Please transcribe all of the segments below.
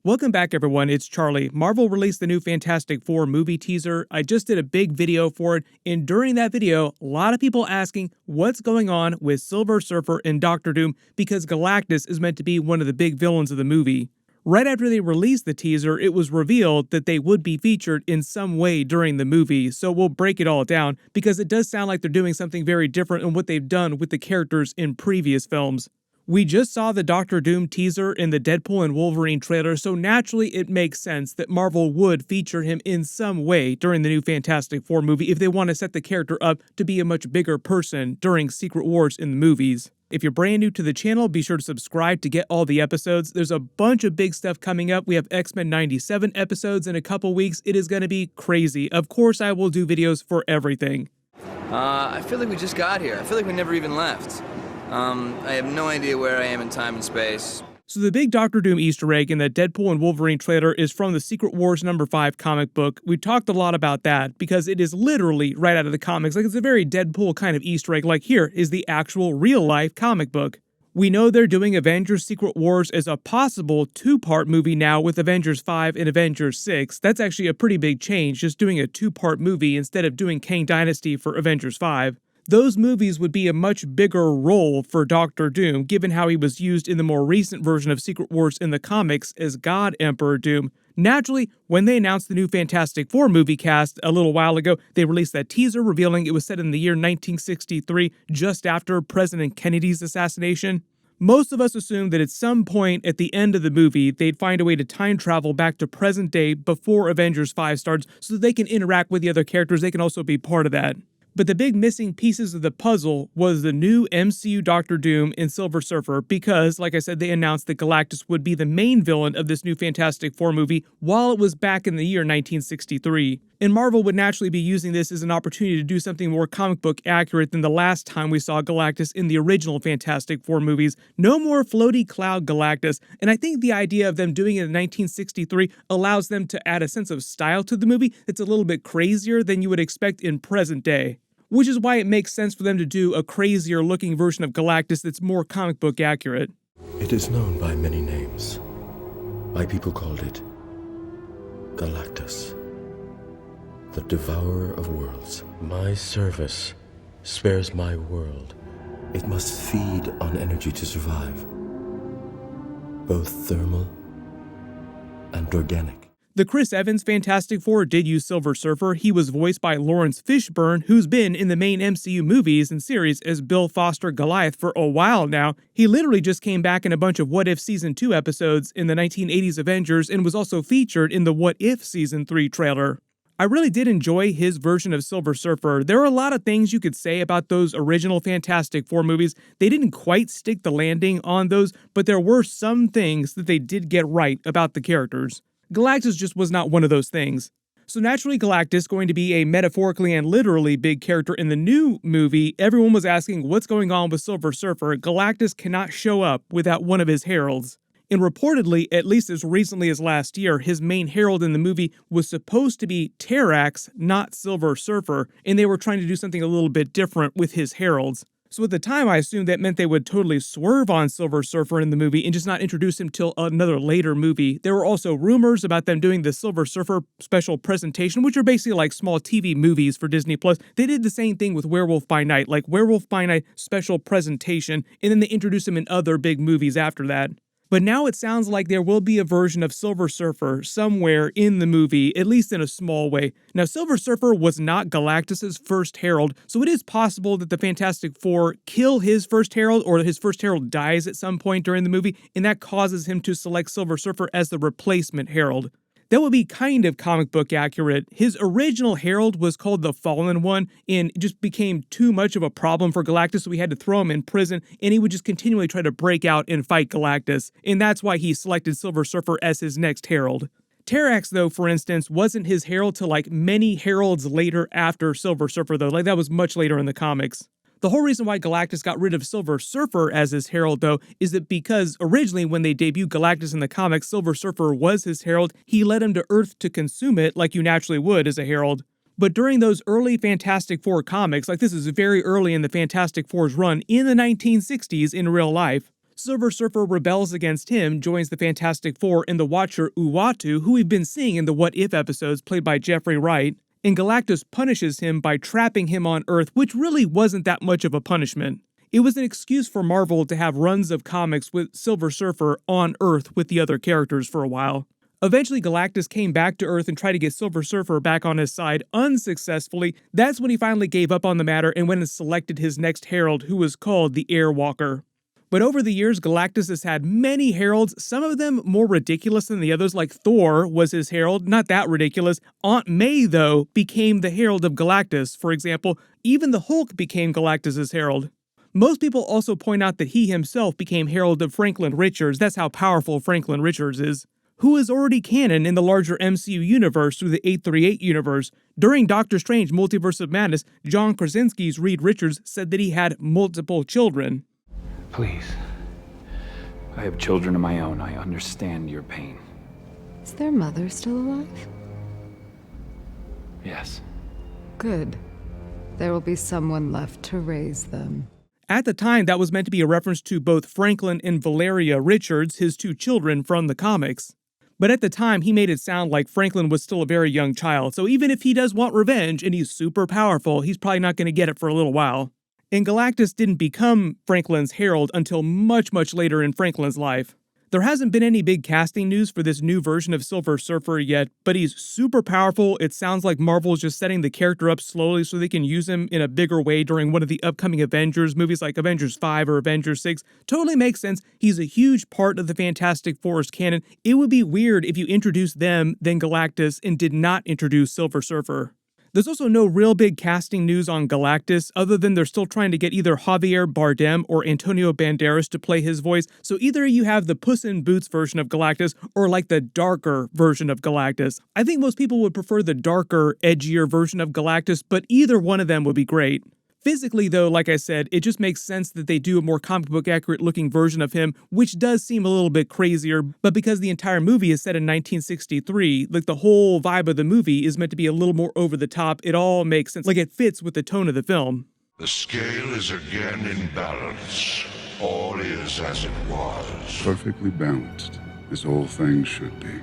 Welcome back, everyone. It's Charlie. Marvel released the new Fantastic Four movie teaser. I just did a big video for it, and during that video, a lot of people asking what's going on with Silver Surfer and Doctor Doom because Galactus is meant to be one of the big villains of the movie. Right after they released the teaser, it was revealed that they would be featured in some way during the movie, so we'll break it all down because it does sound like they're doing something very different in what they've done with the characters in previous films. We just saw the Doctor Doom teaser in the Deadpool and Wolverine trailer, so naturally it makes sense that Marvel would feature him in some way during the new Fantastic Four movie if they want to set the character up to be a much bigger person during Secret Wars in the movies. If you're brand new to the channel, be sure to subscribe to get all the episodes. There's a bunch of big stuff coming up. We have X-Men 97 episodes in a couple weeks. It is going to be crazy. Of course, I will do videos for everything. I feel like we just got here. I feel like we never even left. I have no idea where I am in time and space. So the big Doctor Doom Easter egg in the Deadpool and Wolverine trailer is from the Secret Wars #5 comic book. We talked a lot about that because it is literally right out of the comics. Like, it's a very Deadpool kind of Easter egg. Like, here is the actual real-life comic book. We know they're doing Avengers Secret Wars as a possible two-part movie now with Avengers 5 and Avengers 6. That's actually a pretty big change, just doing a two-part movie instead of doing Kang Dynasty for Avengers 5. Those movies would be a much bigger role for Doctor Doom, given how he was used in the more recent version of Secret Wars in the comics as God Emperor Doom. Naturally, when they announced the new Fantastic Four movie cast a little while ago, they released that teaser revealing it was set in the year 1963, just after President Kennedy's assassination. Most of us assumed that at some point at the end of the movie, they'd find a way to time travel back to present day before Avengers 5 starts so that they can interact with the other characters. They can also be part of that. But the big missing pieces of the puzzle was the new MCU Doctor Doom and Silver Surfer because, like I said, they announced that Galactus would be the main villain of this new Fantastic Four movie while it was back in the year 1963. And Marvel would naturally be using this as an opportunity to do something more comic book accurate than the last time we saw Galactus in the original Fantastic Four movies. No more floaty cloud Galactus, and I think the idea of them doing it in 1963 allows them to add a sense of style to the movie that's a little bit crazier than you would expect in present day. Which is why it makes sense for them to do a crazier looking version of Galactus that's more comic book accurate. It is known by many names. My people called it Galactus, the devourer of worlds. My service spares my world. It must feed on energy to survive, both thermal and organic. The Chris Evans Fantastic Four did use Silver Surfer. He was voiced by Lawrence Fishburne, who's been in the main MCU movies and series as Bill Foster Goliath for a while now. He literally just came back in a bunch of What If Season 2 episodes in the 1980s Avengers and was also featured in the What If Season 3 trailer. I really did enjoy his version of Silver Surfer. There are a lot of things you could say about those original Fantastic Four movies. They didn't quite stick the landing on those, but there were some things that they did get right about the characters. Galactus just was not one of those things. So naturally, Galactus, going to be a metaphorically and literally big character in the new movie, everyone was asking what's going on with Silver Surfer. Galactus cannot show up without one of his heralds. And reportedly, at least as recently as last year, his main herald in the movie was supposed to be Terrax, not Silver Surfer, and they were trying to do something a little bit different with his heralds. So at the time, I assumed that meant they would totally swerve on Silver Surfer in the movie and just not introduce him till another later movie. There were also rumors about them doing the Silver Surfer special presentation, which are basically like small TV movies for Disney+. They did the same thing with Werewolf by Night, like Werewolf by Night special presentation, and then they introduced him in other big movies after that. But now it sounds like there will be a version of Silver Surfer somewhere in the movie, at least in a small way. Now, Silver Surfer was not Galactus's first herald, so it is possible that the Fantastic Four kill his first herald or his first herald dies at some point during the movie, and that causes him to select Silver Surfer as the replacement herald. That would be kind of comic book accurate. His original herald was called the Fallen One, and it just became too much of a problem for Galactus, so we had to throw him in prison, and he would just continually try to break out and fight Galactus, and that's why he selected Silver Surfer as his next herald. Terrax, though, for instance, wasn't his herald till like many heralds later after Silver Surfer, though. Like, that was much later in the comics. The whole reason why Galactus got rid of Silver Surfer as his herald, though, is that because originally when they debuted Galactus in the comics, Silver Surfer was his herald. He led him to Earth to consume it like you naturally would as a herald. But during those early Fantastic Four comics, like this is very early in the Fantastic Four's run in the 1960s in real life, Silver Surfer rebels against him, joins the Fantastic Four and the Watcher Uatu, who we've been seeing in the What If episodes played by Jeffrey Wright, and Galactus punishes him by trapping him on Earth, which really wasn't that much of a punishment. It was an excuse for Marvel to have runs of comics with Silver Surfer on Earth with the other characters for a while. Eventually, Galactus came back to Earth and tried to get Silver Surfer back on his side unsuccessfully. That's when he finally gave up on the matter and went and selected his next herald, who was called the Airwalker. But over the years, Galactus has had many heralds, some of them more ridiculous than the others, like Thor was his herald, not that ridiculous. Aunt May, though, became the herald of Galactus. For example, even the Hulk became Galactus's herald. Most people also point out that he himself became herald of Franklin Richards. That's how powerful Franklin Richards is, who is already canon in the larger MCU universe through the 838 universe. During Doctor Strange Multiverse of Madness, John Krasinski's Reed Richards said that he had multiple children. Please. I have children of my own. I understand your pain. Is their mother still alive? Yes. Good. There will be someone left to raise them. At the time, that was meant to be a reference to both Franklin and Valeria Richards, his two children from the comics. But at the time, he made it sound like Franklin was still a very young child, so even if he does want revenge and he's super powerful, he's probably not going to get it for a little while. And Galactus didn't become Franklin's herald until much, much later in Franklin's life. There hasn't been any big casting news for this new version of Silver Surfer yet, but he's super powerful. It sounds like Marvel's just setting the character up slowly so they can use him in a bigger way during one of the upcoming Avengers movies like Avengers 5 or Avengers 6. Totally makes sense. He's a huge part of the Fantastic Four's canon. It would be weird if you introduced them, then Galactus, and did not introduce Silver Surfer. There's also no real big casting news on Galactus, other than they're still trying to get either Javier Bardem or Antonio Banderas to play his voice, so either you have the Puss in Boots version of Galactus, or like the darker version of Galactus. I think most people would prefer the darker, edgier version of Galactus, but either one of them would be great. Physically, though, like I said, it just makes sense that they do a more comic book accurate looking version of him, which does seem a little bit crazier, but because the entire movie is set in 1963, like the whole vibe of the movie is meant to be a little more over the top, it all makes sense, like it fits with the tone of the film. The scale is again in balance. All is as it was. Perfectly balanced, as all things should be.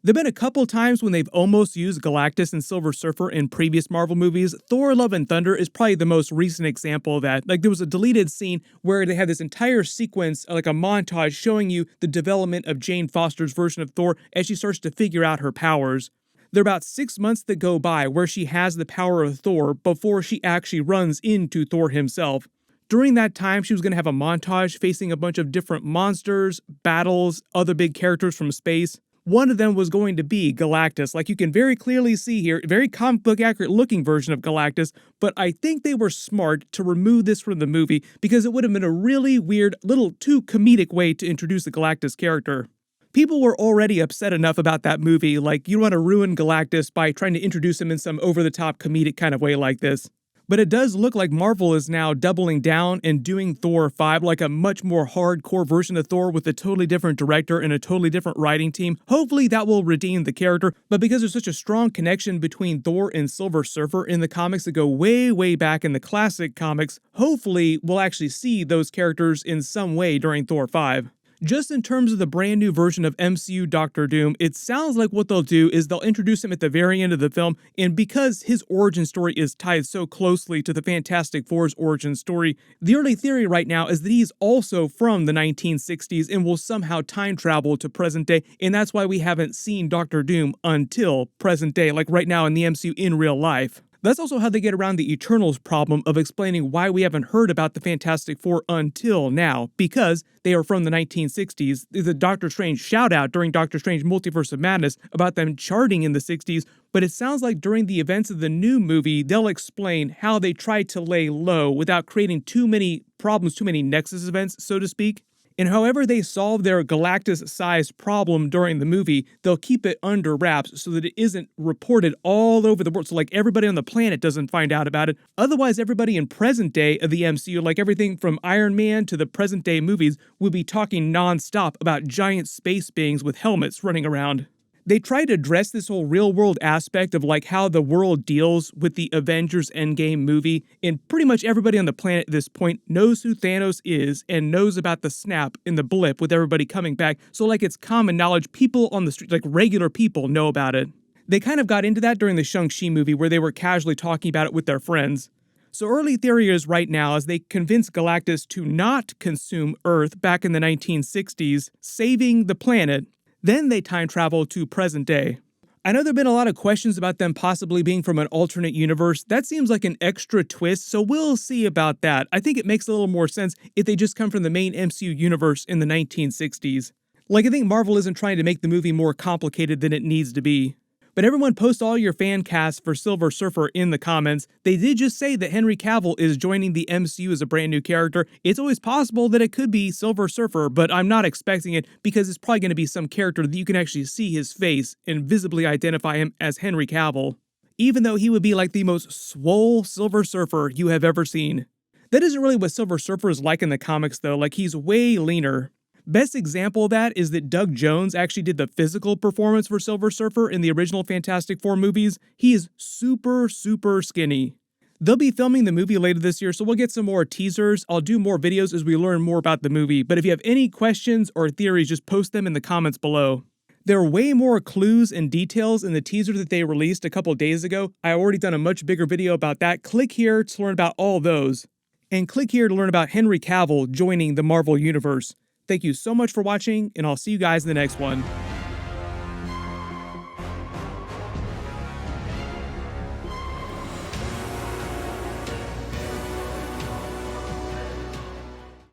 There've been a couple times when they've almost used Galactus and Silver Surfer in previous Marvel movies. Thor: Love and Thunder is probably the most recent example of that. Like, there was a deleted scene where they had this entire sequence, like a montage, showing you the development of Jane Foster's version of Thor as she starts to figure out her powers. There are about 6 months that go by where she has the power of Thor before she actually runs into Thor himself. During that time, she was going to have a montage facing a bunch of different monsters, battles, other big characters from space. One of them was going to be Galactus. Like you can very clearly see here, a very comic book accurate looking version of Galactus, but I think they were smart to remove this from the movie because it would have been a really weird, little too comedic way to introduce the Galactus character. People were already upset enough about that movie, like you want to ruin Galactus by trying to introduce him in some over-the-top comedic kind of way like this. But it does look like Marvel is now doubling down and doing Thor 5 like a much more hardcore version of Thor with a totally different director and a totally different writing team. Hopefully that will redeem the character, but because there's such a strong connection between Thor and Silver Surfer in the comics that go way, way back in the classic comics, hopefully we'll actually see those characters in some way during Thor 5. Just in terms of the brand new version of MCU Doctor Doom, it sounds like what they'll do is they'll introduce him at the very end of the film, and because his origin story is tied so closely to the Fantastic Four's origin story, the early theory right now is that he's also from the 1960s and will somehow time travel to present day, and that's why we haven't seen Doctor Doom until present day, like right now in the MCU in real life. That's also how they get around the Eternals problem of explaining why we haven't heard about the Fantastic Four until now, because they are from the 1960s. There's a Doctor Strange shout-out during Doctor Strange Multiverse of Madness about them charting in the 60s, but it sounds like during the events of the new movie, they'll explain how they tried to lay low without creating too many problems, too many Nexus events, so to speak. And however they solve their Galactus-sized problem during the movie, they'll keep it under wraps so that it isn't reported all over the world. So like everybody on the planet doesn't find out about it. Otherwise, everybody in present day of the MCU, like everything from Iron Man to the present day movies, will be talking nonstop about giant space beings with helmets running around. They try to address this whole real world aspect of like how the world deals with the Avengers Endgame movie, and pretty much everybody on the planet at this point knows who Thanos is and knows about the snap in the blip with everybody coming back. So like it's common knowledge, people on the street, like regular people know about it. They kind of got into that during the Shang-Chi movie where they were casually talking about it with their friends. So early theory is right now as they convince Galactus to not consume Earth back in the 1960s, saving the planet. Then they time travel to present day. I know there have been a lot of questions about them possibly being from an alternate universe. That seems like an extra twist, so we'll see about that. I think it makes a little more sense if they just come from the main MCU universe in the 1960s. Like, I think Marvel isn't trying to make the movie more complicated than it needs to be. But everyone post all your fan casts for Silver Surfer in the comments. They did just say that Henry Cavill is joining the MCU as a brand new character. It's always possible that it could be Silver Surfer, but I'm not expecting it because it's probably going to be some character that you can actually see his face and visibly identify him as Henry Cavill. Even though he would be like the most swole Silver Surfer you have ever seen. That isn't really what Silver Surfer is like in the comics though, like he's way leaner. Best example of that is that Doug Jones actually did the physical performance for Silver Surfer in the original Fantastic Four movies. He is super skinny. They'll be filming the movie later this year, so we'll get some more teasers. I'll do more videos as we learn more about the movie, but if you have any questions or theories, just post them in the comments below. There are way more clues and details in the teaser that they released a couple days ago. I already done a much bigger video about that. Click here to learn about all those. And click here to learn about Henry Cavill joining the Marvel Universe. Thank you so much for watching, and I'll see you guys in the next one.